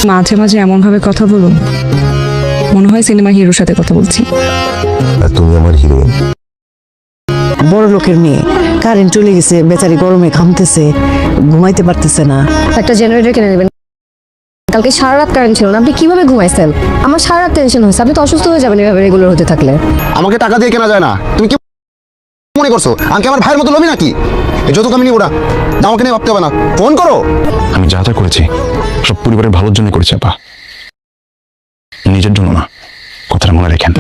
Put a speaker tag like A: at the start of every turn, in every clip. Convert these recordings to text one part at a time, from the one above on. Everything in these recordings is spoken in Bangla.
A: মাঝে মাঝে এমন ভাবে কথা বলো, মনে হয় সিনেমা হিরোর সাথে কথা বলছি।
B: আর তুমি আমার হিরোইন।
C: বড় লোকের মেয়ে, কারেন্ট চলে গেছে, বেচারি গরমে ঘামতেছে, ঘুমাইতে পারতেছে না।
D: একটা জেনারেটর কিনে নেবেন। কালকে সারা রাত কারেন্ট ছিল না, আপনি কিভাবে ঘুমাইছেন? আমার সারা রাত টেনশন হয়েছে, আপনি তো অসুস্থ হয়ে যাবেন এভাবে রেগুলার হতে থাকলে।
B: আমাকে টাকা দিয়ে কেনা যায় না। তুমি কি মনে করছো আমাকে আমার ভাইয়ের মতো লোভী নাকি? এই যত কামিনী ওরা আমাকে নিয়ে ভাবতে হবে না, ফোন করো।
E: আমি যা যা করেছি সব পরিবারের ভালোর জন্য করেছি আপা, নিজের জন্য না, কথাটা মনে রাখেন।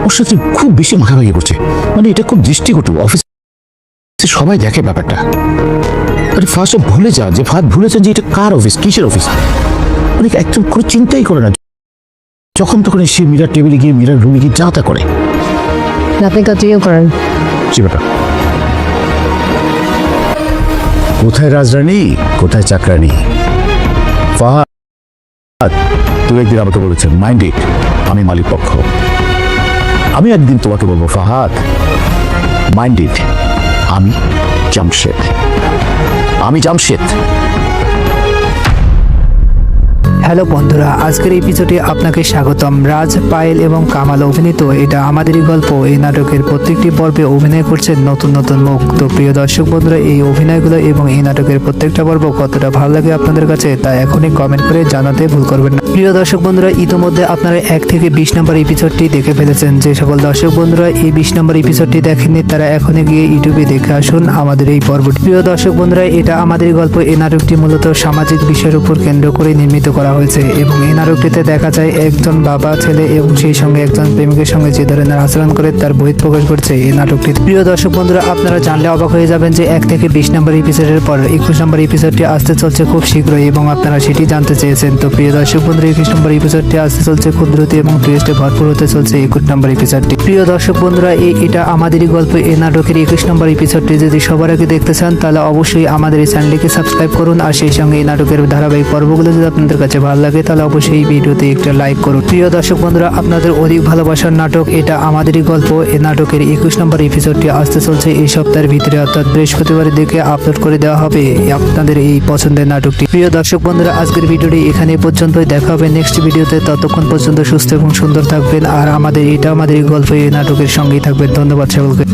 F: ওর সাথে খুব বেশি মাখামাখি করছে, মানে এটা খুব দৃষ্টিকটু। অফিসে সবাই দেখে ব্যাপারটা। আরে ফার্স্ট ভুলে যা যে ভুলে যা যে এটা কার অফিস, কিসের অফিস। মানে একদম কোনো চিন্তাই করে না, যখন তখন সে মিরার টেবিলে গিয়ে মিরার রুমে গিয়ে যা তা করে।
D: আপনি কন্টিনিউ করেন।
F: কি ব্যাপার? কোথায় রাজরানী, কোথায় চাকরানী? ফাহাদ, তুই একদিন আমাকে বলেছেন মাইন্ড ইট, আমি মালিক পক্ষ। আমি একদিন তোমাকে বলবো ফাহাদ মাইন্ড ইট, আমি জামশেদ, আমি জামশেদ।
G: হ্যালো বন্ধুরা, আজকের এপিসোডে আপনাকে স্বাগতম। রাজ, পায়েল এবং কামাল অভিনীত এটা আমাদেরই গল্প এই নাটকের প্রত্যেকটি পর্বে অভিনয় করছেন নতুন নতুন মুখ। তো প্রিয় দর্শক বন্ধুরা, এই অভিনয়গুলো এবং এই নাটকের প্রত্যেকটা পর্ব কতটা ভালো লাগে আপনাদের কাছে তা এখনই কমেন্ট করে জানাতে ভুল করবেন না। প্রিয় দর্শক বন্ধুরা, ইতিমধ্যে আপনারা 1 থেকে 20 নম্বর এপিসোডটি দেখে ফেলেছেন। যে সকল দর্শক বন্ধুরা এই 20 নম্বর এপিসোডটি দেখেননি তারা এখনই গিয়ে ইউটিউবে দেখে আসুন আমাদের এই পর্বটি। প্রিয় দর্শক বন্ধুরা, এটা আমাদেরই গল্প এই নাটকটি মূলত সামাজিক বিষয়ের উপর কেন্দ্র করে নির্মিত করা হয়েছে এবং এই নাটকটিতে দেখা যায় একজন বাবা ছেলে এবং সেই সঙ্গে একজন প্রেমিকের সঙ্গে যে ধরনের আচরণ করে তার বহিঃপ্রকাশ করছে এই নাটকটি। প্রিয় দর্শক বন্ধুরা, আপনারা জানলে অবাক হয়ে যাবেন যে 1 থেকে 20 নম্বর এপিসোডের পর 21 নম্বর এপিসোডটি আসতে চলছে খুব শীঘ্রই এবং আপনারা সেটি জানতে চেয়েছেন। তো প্রিয় দর্শক বন্ধুরা, 21 নম্বর এপিসোডটি আসতে চলছে খুব দ্রুত এবং টুইস্টে ভরপুর হতে চলছে 21 নম্বর এপিসোডটি। প্রিয় দর্শক বন্ধুরা, এটা আমাদেরই গল্প এই নাটকের 21 নম্বর এপিসোডটি যদি সবার আগে দেখতে চান তাহলে অবশ্যই আমাদের এই চ্যানেলটিকে সাবস্ক্রাইব করুন আর সেই সঙ্গে এই নাটকের ধারাবাহিক পর্বগুলো যদি আপনাদের কাছে ভালো লাগে তাহলে অবশ্যই এই ভিডিওতে একটা লাইক করুন। প্রিয় দর্শক বন্ধুরা, আপনাদের অধিক ভালোবাসার নাটক এটা আমাদেরই গল্প এই নাটকের 21 নম্বর এপিসোডটি আসতে চলছে এই সপ্তাহের ভিতরে, অর্থাৎ বৃহস্পতিবারের দিকে আপলোড করে দেওয়া হবে আপনাদের এই পছন্দের নাটকটি। প্রিয় দর্শক বন্ধুরা, আজকের ভিডিওটি এখানে পর্যন্তই, দেখা হবে নেক্সট ভিডিওতে। ততক্ষণ পর্যন্ত সুস্থ এবং সুন্দর থাকবেন আর আমাদের এটা আমাদেরই গল্প এই নাটকের সঙ্গেই থাকবেন। ধন্যবাদ সকলকে।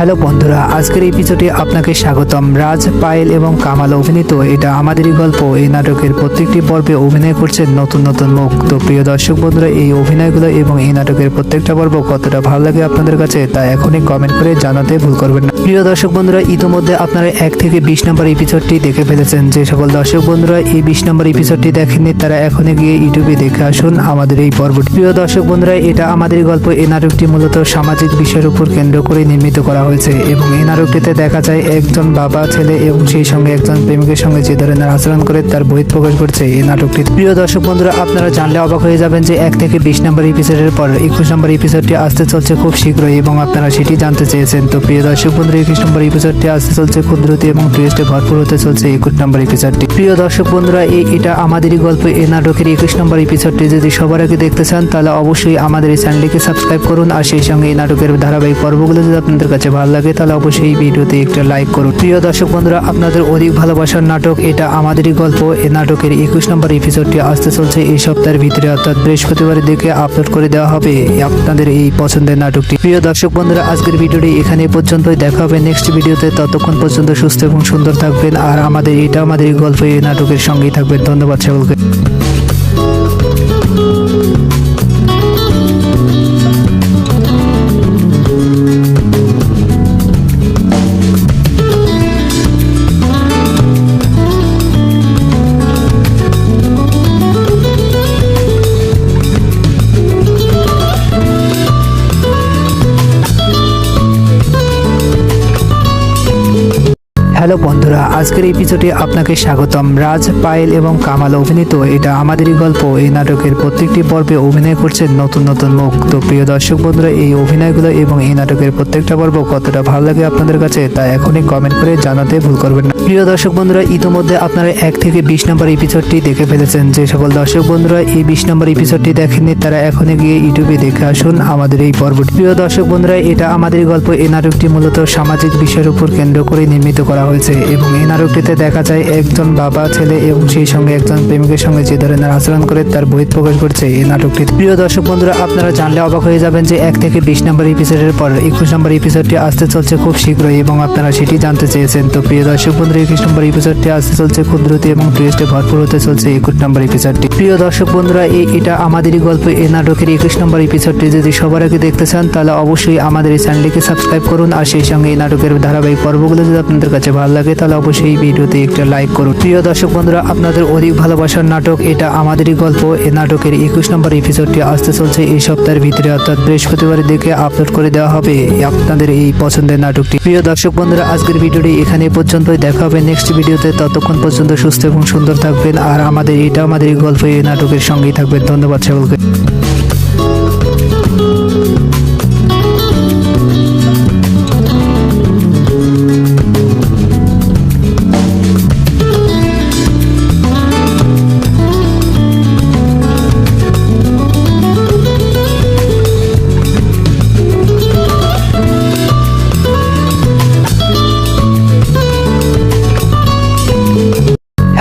G: হ্যালো বন্ধুরা, আজকের এপিসোডে আপনাকে স্বাগতম। রাজ, পায়েল এবং কামাল অভিনীত এটা আমাদেরই গল্প এই নাটকের প্রত্যেকটি পর্বে অভিনয় করছেন নতুন নতুন মুখ। তো প্রিয় দর্শক বন্ধুরা, এই অভিনয়গুলো এবং এই নাটকের প্রত্যেকটা পর্ব কতটা ভালো লাগে আপনাদের কাছে তা এখনই কমেন্ট করে জানাতে ভুল করবেন না। প্রিয় দর্শক বন্ধুরা, ইতিমধ্যে আপনারা 1 থেকে 20 নম্বর এপিসোডটি দেখে ফেলেছেন। যে সকল দর্শক বন্ধুরা এই 20 নম্বর এপিসোডটি দেখেননি তারা এখনই গিয়ে ইউটিউবে দেখে আসুন আমাদের এই পর্বটি। প্রিয় দর্শক বন্ধুরা, এটা আমাদেরই গল্প এই নাটকটি মূলত সামাজিক বিষয়ের উপর কেন্দ্র করে নির্মিত করা হয়েছে এবং এই নাটকটিতে দেখা যায় একজন বাবা ছেলে এবং সেই সঙ্গে একজন প্রেমিকের সঙ্গে যে ধরনের আচরণ করে তার বহিঃপ্রকাশ করছে এই নাটকটি। প্রিয় দর্শক বন্ধুরা, আপনারা জানলে অবাক হয়ে যাবেন যে 1 থেকে 20 নম্বর এপিসোডের পর 21 নম্বর এপিসোডটি আসতে চলছে খুব শীঘ্রই এবং আপনারা সেটি জানতে চেয়েছেন। তো প্রিয় দর্শক বন্ধুরা, 21 নম্বর এপিসোডটি আসতে চলছে খুব দ্রুত এবং টুইস্টে ভরপুর হতে চলছে 21 নম্বর এপিসোডটি। প্রিয় দর্শক বন্ধুরা, এটা আমাদেরই গল্প এই নাটকের 21 নম্বর এপিসোডটি যদি সবার আগে দেখতে চান তাহলে অবশ্যই আমাদের এই চ্যানেলটিকে সাবস্ক্রাইব করুন আর সেই সঙ্গে এই নাটকের ধারাবাহিক পর্বগুলো যদি আপনাদের কাছে ভালো লাগে তাহলে অবশ্যই এই ভিডিওতে একটা লাইক করুন। প্রিয় দর্শক বন্ধুরা, আপনাদের অধিক ভালোবাসার নাটক এটা আমাদেরই গল্প এই নাটকের 21 নম্বর এপিসোডটি আসতে চলছে এই সপ্তাহের ভিতরে, অর্থাৎ বৃহস্পতিবারের দিকে আপলোড করে দেওয়া হবে আপনাদের এই পছন্দের নাটকটি। প্রিয় দর্শক বন্ধুরা, আজকের ভিডিওটি এখানে পর্যন্তই, দেখা হবে নেক্সট ভিডিওতে। ততক্ষণ পর্যন্ত সুস্থ এবং সুন্দর থাকবেন আর আমাদের এটা আমাদেরই গল্প এই নাটকের সঙ্গেই থাকবেন। ধন্যবাদ সকলকে। হ্যালো বন্ধুরা, আজকের এপিসোডে আপনাকে স্বাগতম। রাজ, পায়েল এবং কামাল অভিনীত এটা আমাদেরই গল্প এই নাটকের প্রত্যেকটি পর্বে অভিনয় করছেন নতুন নতুন মুখ। তো প্রিয় দর্শক বন্ধুরা, এই অভিনয়গুলো এবং এই নাটকের প্রত্যেকটা পর্ব কতটা ভালো লাগে আপনাদের কাছে তা এখনই কমেন্ট করে জানাতে ভুল করবেন না। প্রিয় দর্শক বন্ধুরা, ইতোমধ্যে আপনারা 1 থেকে 20 নম্বর এপিসোডটি দেখে ফেলেছেন। যে সকল দর্শক বন্ধুরা এই 20 নম্বর এপিসোডটি দেখেননি তারা এখনই গিয়ে ইউটিউবে দেখে আসুন আমাদের এই পর্বটি। প্রিয় দর্শক বন্ধুরা, এটা আমাদের গল্প এই নাটকটি মূলত সামাজিক বিষয়ের উপর কেন্দ্র করে নির্মিত করা হয়েছে এবং এই নাটকটিতে দেখা যায় একজন বাবা ছেলে এবং সেই সঙ্গে একজন প্রেমিকের সঙ্গে যে ধরনের আচরণ করে তার বহিঃপ্রকাশ করছে এই নাটকটি। প্রিয় দর্শক বন্ধুরা, আপনারা জানলে অবাক হয়ে যাবেন যে 1 থেকে 20 নম্বর এপিসোডের পর 21 নম্বর এপিসোডটি আসতে চলছে খুব শীঘ্রই এবং আপনারা সেটি জানতে চেয়েছেন। তো প্রিয় দর্শক বন্ধুরা, 21 নম্বর এপিসোডটি আসতে চলছে খুব দ্রুত এবং টুইস্টে ভরপুর হতে চলছে 21 নম্বর এপিসোডটি। প্রিয় দর্শক বন্ধুরা, এটা আমাদেরই গল্প এই নাটকের 21 নম্বর এপিসোডটি যদি সবার আগে দেখতে চান তাহলে অবশ্যই আমাদের এই চ্যানেলটিকে সাবস্ক্রাইব করুন আর সেই সঙ্গে এই নাটকের ধারাবাহিক পর্বগুলো যদি আপনাদের কাছে ভালো লাগে তাহলে অবশ্যই এই ভিডিওতে একটা লাইক করুন। প্রিয় দর্শক বন্ধুরা, আপনাদের অধিক ভালোবাসার নাটক এটা আমাদেরই গল্প এই নাটকের 21 নম্বর এপিসোডটি আসতে চলছে এই সপ্তাহের ভিতরে, অর্থাৎ বৃহস্পতিবারের দিকে আপলোড করে দেওয়া হবে আপনাদের এই পছন্দের নাটকটি। প্রিয় দর্শক বন্ধুরা, আজকের ভিডিওটি এখানে পর্যন্তই। দেখা হবে নেক্সট ভিডিওতে। ততক্ষণ পর্যন্ত সুস্থ এবং সুন্দর থাকবেন আর এটা আমাদেরই গল্প এই নাটকের সঙ্গেই থাকবেন। ধন্যবাদ সকলকে।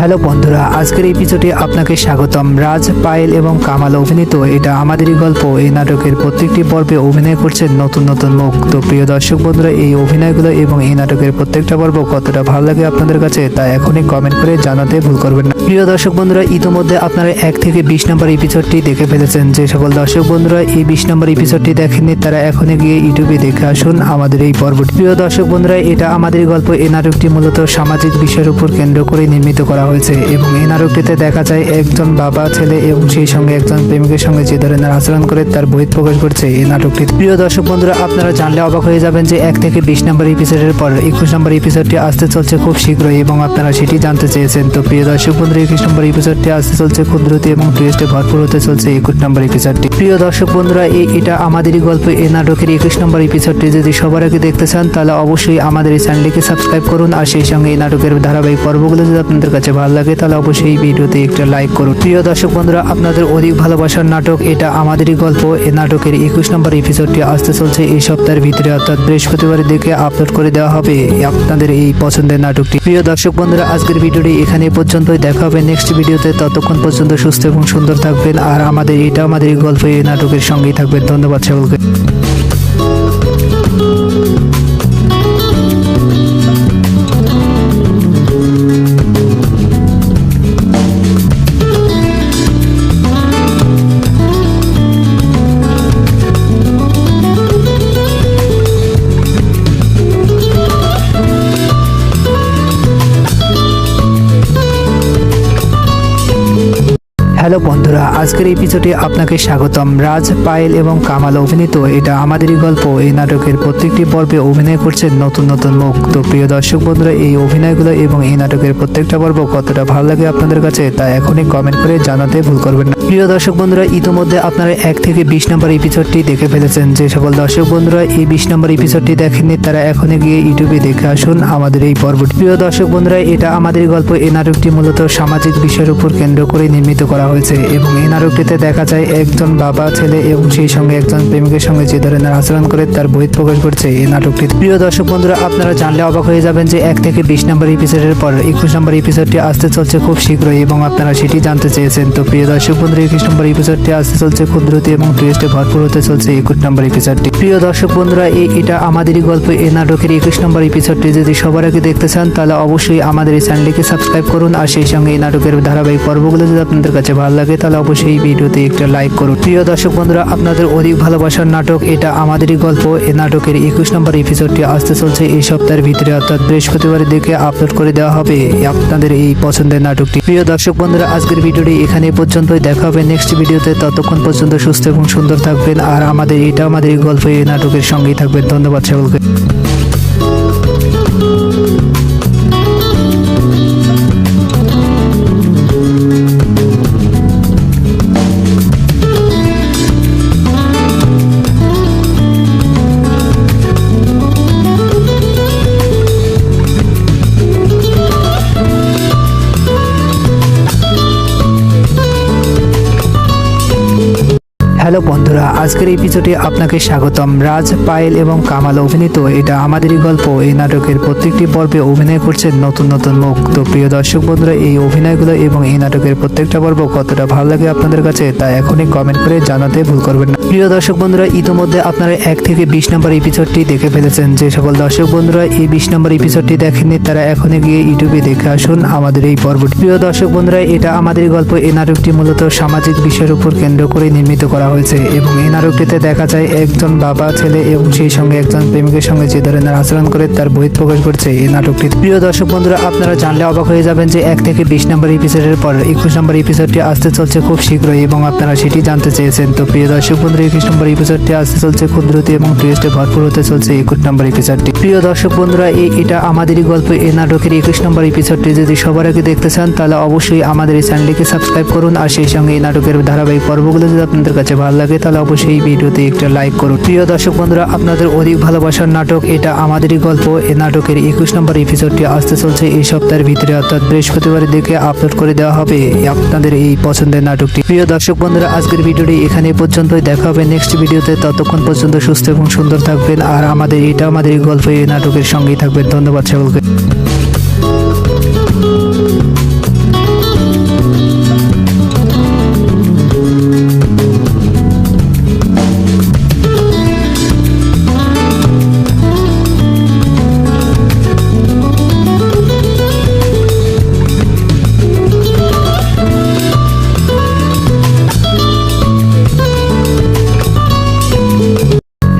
G: হ্যালো বন্ধুরা, আজকের এপিসোডে আপনাকে স্বাগতম। রাজ, পায়েল এবং কামাল অভিনীত এটা আমাদেরই গল্প এই নাটকের প্রত্যেকটি পর্বে অভিনয় করছেন নতুন নতুন মুখ। তো প্রিয় দর্শক বন্ধুরা, এই অভিনয়গুলো এবং এই নাটকের প্রত্যেকটা পর্ব কতটা ভালো লাগে আপনাদের কাছে তা এখনই কমেন্ট করে জানাতে ভুল করবেন না। প্রিয় দর্শক বন্ধুরা, ইতোমধ্যে আপনারা 1 থেকে 20 নম্বর এপিসোডটি দেখে ফেলেছেন। যে সকল দর্শক বন্ধুরা এই 20 নম্বর এপিসোডটি দেখেননি তারা এখনই গিয়ে ইউটিউবে দেখে আসুন আমাদের এই পর্বটি। প্রিয় দর্শক বন্ধুরা, এটা আমাদেরই গল্প এই নাটকটি মূলত সামাজিক বিষয়ের উপর কেন্দ্র করে নির্মিত করা হয়েছে এবং এই নাটকটিতে দেখা যায় একজন বাবা ছেলে এবং সেই সঙ্গে একজন প্রেমিকের সঙ্গে যে ধরনের আচরণ করে তার বহিঃপ্রকাশ করছে এই নাটকটি। প্রিয় দর্শক বন্ধুরা, আপনারা জানলে অবাক হয়ে যাবেন যে 1 থেকে 20 নম্বর এপিসোডের পর 21 নম্বর এপিসোডটি আসতে চলছে খুব শীঘ্রই এবং আপনারা সেটি জানতে চেয়েছেন। তো প্রিয় দর্শক বন্ধুরা, 21 নম্বর এপিসোডটি আসতে চলছে খুব দ্রুত এবং টুইস্টে ভরপুর হতে চলছে 21 নম্বর এপিসোডটি। প্রিয় দর্শক বন্ধুরা, এটা আমাদেরই গল্প এই নাটকের 21 নম্বর এপিসোডটি যদি সবার আগে দেখতে চান তাহলে অবশ্যই আমাদের এই চ্যানেলটিকে সাবস্ক্রাইব করুন আর সেই সঙ্গে এই নাটকের ধারাবাহিক পর্বগুলো যদি আপনাদের কাছে ভালো লাগে তাহলে অবশ্যই এই ভিডিওতে একটা লাইক করুন। প্রিয় দর্শক বন্ধুরা, আপনাদের অধিক ভালোবাসার নাটক এটা আমাদেরই গল্প এই নাটকের 21 নম্বর এপিসোডটি আসতে চলছে এই সপ্তাহের ভিতরে, অর্থাৎ বৃহস্পতিবারের দিকে আপলোড করে দেওয়া হবে আপনাদের এই পছন্দের নাটকটি। প্রিয় দর্শক বন্ধুরা, আজকের ভিডিওটি এখানে পর্যন্তই। দেখা হবে নেক্সট ভিডিওতে। ততক্ষণ পর্যন্ত সুস্থ এবং সুন্দর থাকবেন আর এটা আমাদেরই গল্প এই নাটকের সঙ্গেই থাকবেন। ধন্যবাদ সকলকে। হ্যালো বন্ধুরা, আজকের এপিসোডে আপনাকে স্বাগতম। রাজ, পায়েল এবং কামাল অভিনীত এটা আমাদেরই গল্প এই নাটকের প্রত্যেকটি পর্বে অভিনয় করছেন নতুন নতুন মুখ। তো প্রিয় দর্শক বন্ধুরা, এই অভিনয়গুলো এবং এই নাটকের প্রত্যেকটা পর্ব কতটা ভালো লাগে আপনাদের কাছে তা এখনই কমেন্ট করে জানাতে ভুল করবেন না। প্রিয় দর্শক বন্ধুরা, ইতোমধ্যে আপনারা 1 থেকে 20 নম্বর এপিসোডটি দেখে ফেলেছেন। যে সকল দর্শক বন্ধুরা এই 20 নম্বর এপিসোডটি দেখেননি তারা এখনই গিয়ে ইউটিউবে দেখে আসুন আমাদের এই পর্বটি। প্রিয় দর্শক বন্ধুরা, এটা আমাদেরই গল্প এই নাটকটি মূলত সামাজিক বিষয়ের উপর কেন্দ্র করে নির্মিত করা হয়েছে এবং এই নাটকটিতে দেখা যায় একজন বাবা ছেলে এবং সেই সঙ্গে একজন প্রেমিকের সঙ্গে যে ধরনের আচরণ করে তার বহিঃপ্রকাশ করছে এই নাটকটি। প্রিয় দর্শক বন্ধুরা, আপনারা জানলে অবাক হয়ে যাবেন যে 1 থেকে 20 নম্বর এপিসোডের পর 21 নম্বর এপিসোডটি আসতে চলছে খুব শীঘ্রই এবং আপনারা সেটি জানতে চেয়েছেন। তো প্রিয় দর্শক বন্ধুরা, 21 নম্বর এপিসোডটি আসতে চলছে খুব দ্রুত এবং টুইস্টে ভরপুর হতে চলছে 21 নম্বর এপিসোডটি। প্রিয় দর্শক বন্ধুরা, এটা আমাদেরই গল্প এই নাটকের 21 নম্বর এপিসোডটি যদি সবার আগে দেখতে চান তাহলে অবশ্যই আমাদের এই চ্যানেলটিকে সাবস্ক্রাইব করুন আর সেই সঙ্গে এই নাটকের ধারাবাহিক পর্বগুলো যদি আপনাদের কাছে ভালো লাগে তাহলে অবশ্যই এই ভিডিওতে একটা লাইক করুন। প্রিয় দর্শক বন্ধুরা, আপনাদের অধিক ভালোবাসার নাটক এটা আমাদেরই গল্প এই নাটকের 21 নম্বর এপিসোডটি আসতে চলছে এই সপ্তাহের ভিতরে, অর্থাৎ বৃহস্পতিবারের দিকে আপলোড করে দেওয়া হবে আপনাদের এই পছন্দের নাটকটি। প্রিয় দর্শক বন্ধুরা, আজকের ভিডিওটি এখানে পর্যন্তই। দেখা হবে নেক্সট ভিডিওতে। ততক্ষণ পর্যন্ত সুস্থ এবং সুন্দর থাকবেন আর এটা আমাদেরই গল্প এই নাটকের সঙ্গেই থাকবেন। ধন্যবাদ সকলকে। হ্যালো বন্ধুরা, আজকের এপিসোডে আপনাকে স্বাগতম। রাজ, পায়েল এবং কামাল অভিনীত এটা আমাদেরই গল্প এই নাটকের প্রত্যেকটি পর্বে অভিনয় করছেন নতুন নতুন মুখ। তো প্রিয় দর্শক বন্ধুরা, এই অভিনয়গুলো এবং এই নাটকের প্রত্যেকটা পর্ব কতটা ভালো লাগে আপনাদের কাছে তা এখনই কমেন্ট করে জানাতে ভুল করবেন না। প্রিয় দর্শক বন্ধুরা, ইতিমধ্যে আপনারা 1 থেকে 20 নম্বর এপিসোডটি দেখে ফেলেছেন। যে সকল দর্শক বন্ধুরা এই 20 নম্বর এপিসোডটি দেখেননি তারা এখনই গিয়ে ইউটিউবে দেখে আসুন আমাদের এই পর্বটি। প্রিয় দর্শক বন্ধুরা, এটা আমাদের গল্প এই নাটকটি মূলত সামাজিক বিষয়ের উপর কেন্দ্র করে নির্মিত করা হয়েছে এবং এই নাটকটিতে দেখা যায় একজন বাবা ছেলে এবং সেই সঙ্গে একজন প্রেমিকের সঙ্গে যে ধরনের আচরণ করে তার বহিঃপ্রকাশ করছে এই নাটকটি। প্রিয় দর্শক বন্ধুরা, আপনারা জানলে অবাক হয়ে যাবেন যে 1 থেকে 20 নম্বর এপিসোডের পর 21 নম্বর এপিসোডটি আসতে চলছে খুব শীঘ্রই এবং আপনারা সেটি জানতে চেয়েছেন। তো প্রিয় দর্শক বন্ধুরা, 21 নম্বর এপিসোডটি আসতে চলছে খুব দ্রুত এবং টুইস্টে ভরপুর হতে চলছে 21 নম্বর এপিসোডটি। প্রিয় দর্শক বন্ধুরা, এটা আমাদেরই গল্প এই নাটকের 21 নম্বর এপিসোডটি যদি সবার আগে দেখতে চান তাহলে অবশ্যই আমাদের এই চ্যানেলটিকে সাবস্ক্রাইব করুন আর সেই সঙ্গে এই নাটকের ধারাবাহিক পর্বগুলো যদি আপনাদের কাছে ভালো লাগে তাহলে অবশ্যই এই ভিডিওতে একটা লাইক করুন। প্রিয় দর্শক বন্ধুরা, আপনাদের অধিক ভালোবাসার নাটক এটা আমাদেরই গল্প এই নাটকের 21 নম্বর এপিসোডটি আসতে চলছে এই সপ্তাহের ভিতরে, অর্থাৎ বৃহস্পতিবারের দিকে আপলোড করে দেওয়া হবে আপনাদের এই পছন্দের নাটকটি। প্রিয় দর্শক বন্ধুরা, আজকের ভিডিওটি এখানে পর্যন্তই। দেখা হবে নেক্সট ভিডিওতে। ততক্ষণ পর্যন্ত সুস্থ এবং সুন্দর থাকবেন আর আমাদের এই গল্প এই নাটকের সঙ্গেই থাকবেন। ধন্যবাদ সকলকে।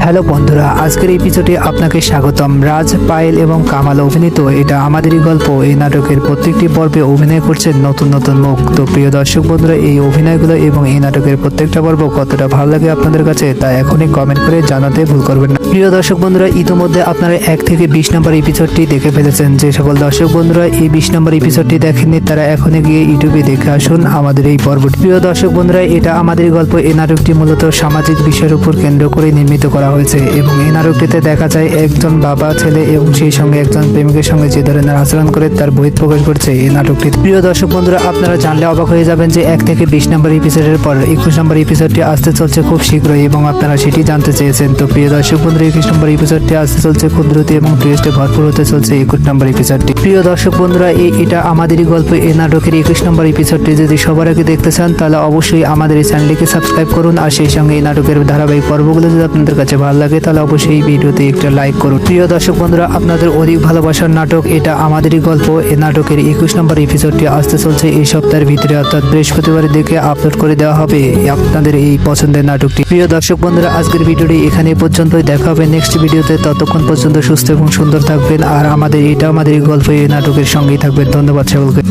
G: হ্যালো বন্ধুরা, আজকের এপিসোডে আপনাকে স্বাগতম। রাজ, পায়েল এবং কামাল অভিনীত এটা আমাদেরই গল্প এই নাটকের প্রত্যেকটি পর্বে অভিনয় করছেন নতুন নতুন মুখ। তো প্রিয় দর্শক বন্ধুরা, এই অভিনয়গুলো এবং এই নাটকের প্রত্যেকটা পর্ব কতটা ভালো লাগে আপনাদের কাছে তা এখনই কমেন্ট করে জানাতে ভুল করবেন না। প্রিয় দর্শক বন্ধুরা, ইতিমধ্যে আপনারা 1 থেকে 20 নম্বর এপিসোডটি দেখে ফেলেছেন। যে সকল দর্শক বন্ধুরা এই 20 নম্বর এপিসোডটি দেখেননি তারা এখনই গিয়ে ইউটিউবে দেখে আসুন আমাদের এই পর্বটি। প্রিয় দর্শক বন্ধুরা, এটা আমাদেরই গল্প এই নাটকটি মূলত সামাজিক বিষয়ের উপর কেন্দ্র করে নির্মিত করা হয়েছে এবং এই নাটকটিতে দেখা যায় একজন বাবা ছেলে এবং সেই সঙ্গে একজন প্রেমিকের সঙ্গে যে ধরনের আচরণ করে তার বহিঃপ্রকাশ করছে এই নাটকটি। প্রিয় দর্শক বন্ধুরা, আপনারা জানলে অবাক হয়ে যাবেন যে 1 থেকে 20 নম্বর এপিসোডের পর 21 নম্বর এপিসোডটি আসতে চলছে খুব শীঘ্রই এবং আপনারা সেটি জানতে চেয়েছেন। তো প্রিয় দর্শক বন্ধুরা, 21 নম্বর এপিসোডটি আসতে চলছে খুব দ্রুত এবং টুইস্টে ভরপুর হতে চলছে 21 নম্বর এপিসোডটি। প্রিয় দর্শক বন্ধুরা, এটা আমাদেরই গল্প এই নাটকের 21 নম্বর এপিসোডটি যদি সবার আগে দেখতে চান তাহলে অবশ্যই আমাদের এই চ্যানেলটিকে সাবস্ক্রাইব করুন আর সেই সঙ্গে এই নাটকের ধারাবাহিক পর্বগুলো যদি আপনাদের কাছে ভালো লাগে তাহলে অবশ্যই এই ভিডিওতে একটা লাইক করুন। প্রিয় দর্শক বন্ধুরা, আপনাদের অধিক ভালোবাসার নাটক এটা আমাদেরই গল্প এই নাটকের 21 নম্বর এপিসোডটি আসতে চলছে এই সপ্তাহের ভিতরে, অর্থাৎ বৃহস্পতিবারের দিকে আপলোড করে দেওয়া হবে আপনাদের এই পছন্দের নাটকটি। প্রিয় দর্শক বন্ধুরা, আজকের ভিডিওটি এখানে পর্যন্তই। দেখা হবে নেক্সট ভিডিওতে। ততক্ষণ পর্যন্ত সুস্থ এবং সুন্দর থাকবেন আর আমাদের এই গল্প এই নাটকের সঙ্গেই থাকবেন। ধন্যবাদ সকলকে।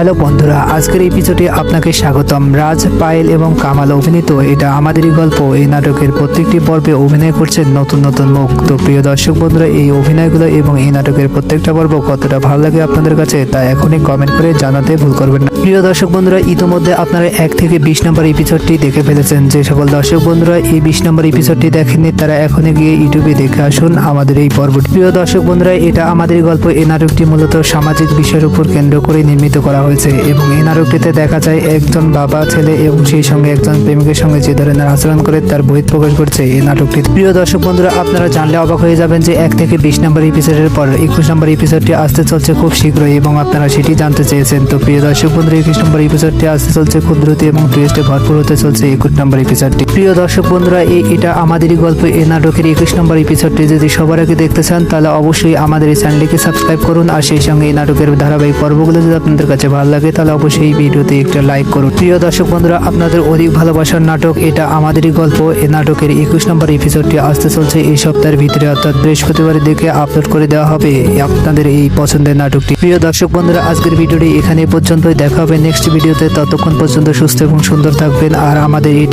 G: হ্যালো বন্ধুরা, আজকের এপিসোডে আপনাকে স্বাগতম। রাজ, পায়েল এবং কামাল অভিনীত এটা আমাদেরই গল্প এই নাটকের প্রত্যেকটি পর্বে অভিনয় করছেন নতুন নতুন মুখ। তো প্রিয় দর্শক বন্ধুরা, এই অভিনয়গুলো এবং এই নাটকের প্রত্যেকটা পর্ব কতটা ভালো লাগে আপনাদের কাছে তা এখনই কমেন্ট করে জানাতে ভুল করবেন না। প্রিয় দর্শক বন্ধুরা, ইতিমধ্যে আপনারা 1 থেকে 20 নম্বর এপিসোডটি দেখে ফেলেছেন। যে সকল দর্শক বন্ধুরা এই 20 নম্বর এপিসোডটি দেখেননি তারা এখনই গিয়ে ইউটিউবে দেখে আসুন আমাদের এই পর্বটি। প্রিয় দর্শক বন্ধুরা, এটা আমাদেরই গল্প এই নাটকটি মূলত সামাজিক বিষয়ের উপর কেন্দ্র করে নির্মিত করা হয়েছে এবং এই নাটকটিতে দেখা যায় একজন বাবা ছেলে এবং সেই সঙ্গে একজন প্রেমিকের সঙ্গে যে ধরনের আচরণ করে তার বহিঃপ্রকাশ করছে এই নাটকটি। প্রিয় দর্শক বন্ধুরা, আপনারা জানলে অবাক হয়ে যাবেন যে 1 থেকে 20 নম্বর এপিসোডের পর 21 নম্বর এপিসোডটি আসতে চলছে খুব শীঘ্রই এবং আপনারা সেটি জানতে চেয়েছেন। তো প্রিয় দর্শক বন্ধুরা, 21 নম্বর এপিসোডটি আসতে চলছে খুব দ্রুত এবং টুইস্টে ভরপুর হতে চলছে 21 নম্বর এপিসোডটি। প্রিয় দর্শক বন্ধুরা, এটা আমাদেরই গল্প এই নাটকের 21 নম্বর এপিসোডটি যদি সবার আগে দেখতে চান তাহলে অবশ্যই আমাদের এই চ্যানেলটিকে সাবস্ক্রাইব করুন আর সেই সঙ্গে এই নাটকের ধারাবাহিক পর্বগুলো যদি আপনাদের কাছে ভালো লাগে তাহলে অবশ্যই এই ভিডিওতে একটা লাইক করুন। প্রিয় দর্শক বন্ধুরা, আপনাদের অধিক ভালোবাসার নাটক এটা আমাদেরই গল্প এই নাটকের 21 নম্বর এপিসোডটি আসতে চলছে এই সপ্তাহের ভিতরে, অর্থাৎ বৃহস্পতিবারের দিকে আপলোড করে দেওয়া হবে আপনাদের এই পছন্দের নাটকটি। প্রিয় দর্শক বন্ধুরা, আজকের ভিডিওটি এখানে পর্যন্তই। দেখা হবে নেক্সট ভিডিওতে। ততক্ষণ পর্যন্ত সুস্থ এবং সুন্দর থাকবেন আর আমাদের এই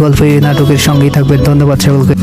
G: গল্প এই নাটকের সঙ্গেই থাকবেন। ধন্যবাদ সকলকে।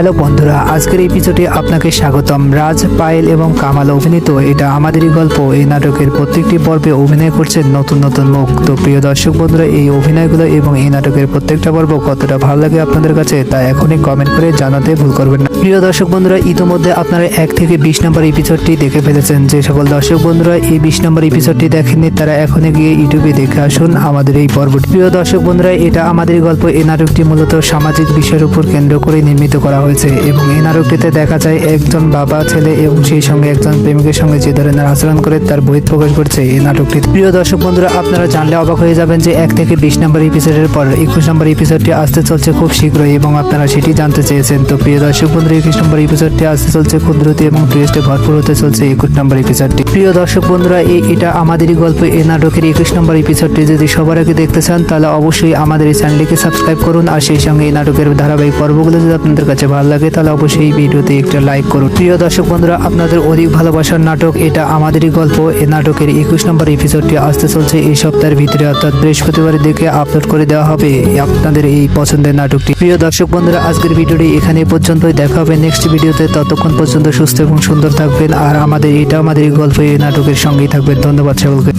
G: হ্যালো বন্ধুরা, আজকের এপিসোডে আপনাকে স্বাগতম। রাজ, পায়েল এবং কামাল অভিনীত এটা আমাদেরই গল্প এই নাটকের প্রত্যেকটি পর্বে অভিনয় করছেন নতুন নতুন মুখ। তো প্রিয় দর্শক বন্ধুরা, এই অভিনয়গুলো এবং এই নাটকের প্রত্যেকটা পর্ব কতটা ভালো লাগে আপনাদের কাছে তা এখনই কমেন্ট করে জানাতে ভুল করবেন না। প্রিয় দর্শক বন্ধুরা, ইতিমধ্যে আপনারা 1 থেকে 20 নম্বর এপিসোডটি দেখে ফেলেছেন। যে সকল দর্শক বন্ধুরা এই 20 নম্বর এপিসোডটি দেখেননি তারা এখনই গিয়ে ইউটিউবে দেখে আসুন আমাদের এই পর্বটি। প্রিয় দর্শক বন্ধুরা, এটা আমাদের গল্প এই নাটকটি মূলত সামাজিক বিষয়ের উপর কেন্দ্র করে নির্মিত করা হয়েছে এবং এই নাটকটিতে দেখা যায় একজন বাবা ছেলে এবং সেই সঙ্গে একজন প্রেমিকের সঙ্গে যে ধরনের আচরণ করে তার বহিঃপ্রকাশ করছে এই নাটকটি। প্রিয় দর্শক বন্ধুরা, আপনারা জানলে অবাক হয়ে যাবেন যে 1 থেকে 20 নম্বর এপিসোডের পর 21 নম্বর এপিসোডটি আসতে চলছে খুব শীঘ্রই এবং আপনারা সেটি জানতে চেয়েছেন। তো প্রিয় দর্শক বন্ধুরা, 21 নম্বর এপিসোডটি আসতে চলছে ক্ষুদ্রতি এবং টুইস্টে ভরপুর হতে চলছে 21 নম্বর এপিসোডটি। প্রিয় দর্শক বন্ধুরা, এটা আমাদেরই গল্প এই নাটকের 21 নম্বর এপিসোডটি যদি সবার আগে দেখতে চান তাহলে অবশ্যই আমাদের এই চ্যানেলটিকে সাবস্ক্রাইব করুন আর সেই সঙ্গে এই নাটকের ধারাবাহিক পর্বগুলো যদি আপনাদের কাছে ভালো লাগে তাহলে অবশ্যই এই ভিডিওতে একটা লাইক করুন। প্রিয় দর্শক বন্ধুরা, আপনাদের অধিক ভালোবাসার নাটক এটা আমাদেরই গল্প এই নাটকের 21 নম্বর এপিসোডটি আসতে চলছে এই সপ্তাহের ভিতরে, অর্থাৎ বৃহস্পতিবারের দিকে আপলোড করে দেওয়া হবে আপনাদের এই পছন্দের নাটকটি। প্রিয় দর্শক বন্ধুরা, আজকের ভিডিওটি এখানে পর্যন্তই। দেখা হবে নেক্সট ভিডিওতে। ততক্ষণ পর্যন্ত সুস্থ এবং সুন্দর থাকবেন আর এটা আমাদেরই গল্প এই নাটকের সঙ্গেই থাকবেন। ধন্যবাদ সকলকে।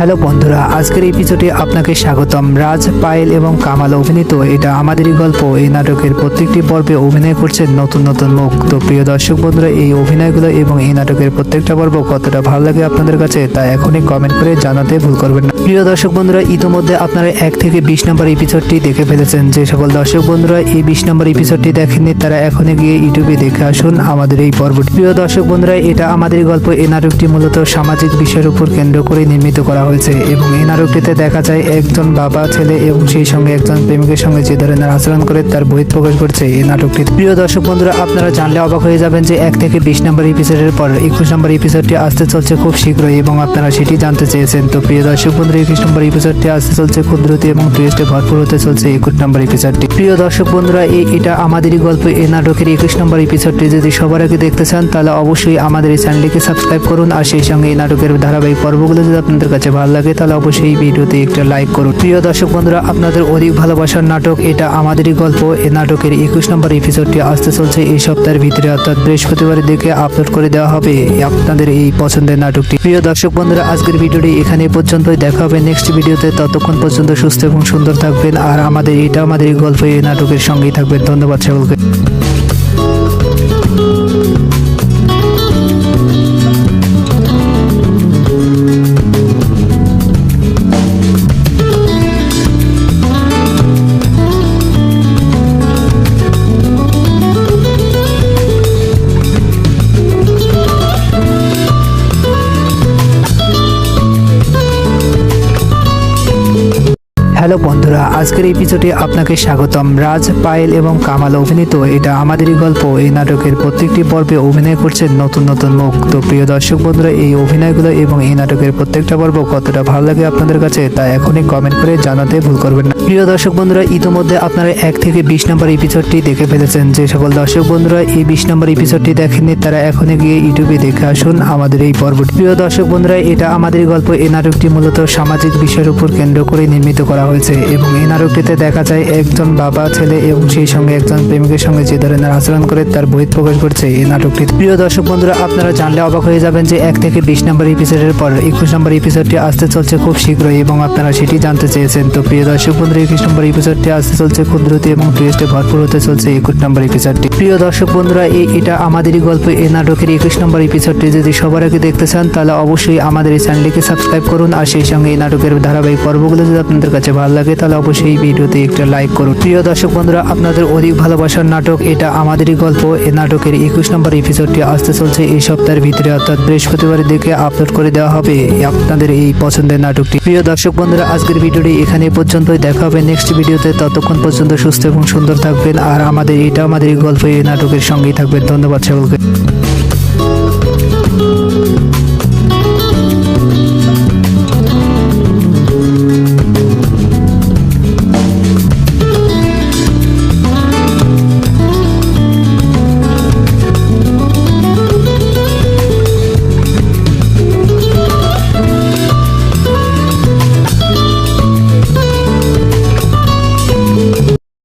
G: হ্যালো বন্ধুরা, আজকের এপিসোডে আপনাকে স্বাগতম। রাজ, পায়েল এবং কামাল অভিনীত এটা আমাদেরই গল্প এই নাটকের প্রত্যেকটি পর্বে অভিনয় করছেন নতুন নতুন মুখ। তো প্রিয় দর্শক বন্ধুরা, এই অভিনয়গুলো এবং এই নাটকের প্রত্যেকটা পর্ব কতটা ভালো লাগে আপনাদের কাছে তা এখনই কমেন্ট করে জানাতে ভুল করবেন না। প্রিয় দর্শক বন্ধুরা, ইতিমধ্যে আপনারা 1 থেকে 20 নম্বর এপিসোডটি দেখে ফেলেছেন। যে সকল দর্শক বন্ধুরা এই 20 নম্বর এপিসোডটি দেখেননি তারা এখনই গিয়ে ইউটিউবে দেখে আসুন আমাদের এই পর্বটি। প্রিয় দর্শক বন্ধুরা, এটা আমাদেরই গল্প এই নাটকটি মূলত সামাজিক বিষয়ের উপর কেন্দ্র করে নির্মিত করা হয়েছে এবং এই নাটকটিতে দেখা যায় একজন বাবা ছেলে এবং সেই সঙ্গে একজন প্রেমিকের সঙ্গে যে ধরনের আচরণ করে তার বহিঃপ্রকাশ করছে এই নাটকটি। প্রিয় দর্শক বন্ধুরা, আপনারা জানলে অবাক হয়ে যাবেন যে 1 থেকে 20 নম্বর এপিসোডের পর 21 নম্বর এপিসোডটি আসতে চলছে খুব শীঘ্রই এবং আপনারা সেটি জানতে চেয়েছেন। তো প্রিয় দর্শক বন্ধুরা, 21 নম্বর এপিসোডটি আসতে চলছে ক্ষুদ্রতি এবং টুইস্টে ভরপুর হতে চলছে 21 নম্বর এপিসোডটি। প্রিয় দর্শক বন্ধুরা, এটা আমাদেরই গল্প এই নাটকের 21 নম্বর এপিসোডটি যদি সবার আগে দেখতে চান তাহলে অবশ্যই আমাদের এই চ্যানেলটিকে সাবস্ক্রাইব করুন আর সেই সঙ্গে এই নাটকের ধারাবাহিক পর্বগুলো যদি আপনাদের কাছে ভালো লাগে তাহলে অবশ্যই এই ভিডিওতে একটা লাইক করুন। প্রিয় দর্শক বন্ধুরা, আপনাদের অধিক ভালোবাসার নাটক এটা আমাদেরই গল্প এই নাটকের 21 নম্বর এপিসোডটি আসতে চলছে এই সপ্তাহের ভিতরে, অর্থাৎ বৃহস্পতিবারের দিকে আপলোড করে দেওয়া হবে আপনাদের এই পছন্দের নাটকটি। প্রিয় দর্শক বন্ধুরা, আজকের ভিডিওটি এখানে পর্যন্তই। দেখা হবে নেক্সট ভিডিওতে। ততক্ষণ পর্যন্ত সুস্থ এবং সুন্দর থাকবেন আর এটা আমাদেরই গল্প এই নাটকের সঙ্গেই থাকবেন। ধন্যবাদ সকলকে। হ্যালো বন্ধুরা, আজকের এপিসোডে আপনাকে স্বাগতম। রাজ, পায়েল এবং কামাল অভিনীত এটা আমাদেরই গল্প এই নাটকের প্রত্যেকটি পর্বে অভিনয় করছেন নতুন নতুন মুখ। তো প্রিয় দর্শক বন্ধুরা, এই অভিনয়গুলো এবং এই নাটকের প্রত্যেকটা পর্ব কতটা ভালো লাগে আপনাদের কাছে তা এখনই কমেন্ট করে জানাতে ভুল করবেন না। প্রিয় দর্শক বন্ধুরা, ইতিমধ্যে আপনারা 1 থেকে 20 নম্বর এপিসোডটি দেখে ফেলেছেন। যে সকল দর্শক বন্ধুরা এই 20 নম্বর এপিসোডটি দেখেননি তারা এখনই গিয়ে ইউটিউবে দেখে আসুন আমাদের এই পর্বটি। প্রিয় দর্শক বন্ধুরা, এটা আমাদেরই গল্প এই নাটকটি মূলত সামাজিক বিষয়ের উপর কেন্দ্র করে নির্মিত করা হয়েছে এবং এই নাটকটিতে দেখা যায় একজন বাবা ছেলে এবং সেই সঙ্গে একজন প্রেমিকের সঙ্গে যে ধরনের আচরণ করে তার বহিঃপ্রকাশ করছে এই নাটকটি। প্রিয় দর্শক বন্ধুরা, আপনারা জানলে অবাক হয়ে যাবেন যে 1 থেকে 20 নম্বর এপিসোডের পর 21 নম্বর এপিসোডটি আসতে চলছে খুব শীঘ্রই এবং আপনারা সেটি জানতে চেয়েছেন। তো প্রিয় দর্শক বন্ধুরা, 21 নম্বর এপিসোডটি আসতে চলছে ক্ষুদ্রতি এবং টুইস্টে ভরপুর হতে চলছে 21 নম্বর এপিসোডটি। প্রিয় দর্শক বন্ধুরা, এটা আমাদেরই গল্প এই নাটকের 21 নম্বর এপিসোডটি যদি সবার আগে দেখতে চান তাহলে অবশ্যই আমাদের এই চ্যানেলটিকে সাবস্ক্রাইব করুন আর সেই সঙ্গে এই নাটকের ধারাবাহিক পর্বগুলো যদি আপনাদের কাছে ভালো লাগে তাহলে অবশ্যই এই ভিডিওতে একটা লাইক করুন। প্রিয় দর্শক বন্ধুরা, আপনাদের অধিক ভালোবাসার নাটক এটা আমাদেরই গল্প এই নাটকের 21 নম্বর এপিসোডটি আসতে চলছে এই সপ্তাহের ভিতরে, অর্থাৎ বৃহস্পতিবারের দিকে আপলোড করে দেওয়া হবে আপনাদের এই পছন্দের নাটকটি। প্রিয় দর্শক বন্ধুরা, আজকের ভিডিওটি এখানে পর্যন্তই। দেখা হবে নেক্সট ভিডিওতে। ততক্ষণ পর্যন্ত সুস্থ এবং সুন্দর থাকবেন আর এটা আমাদেরই গল্প এই নাটকের সঙ্গেই থাকবেন। ধন্যবাদ সকলকে।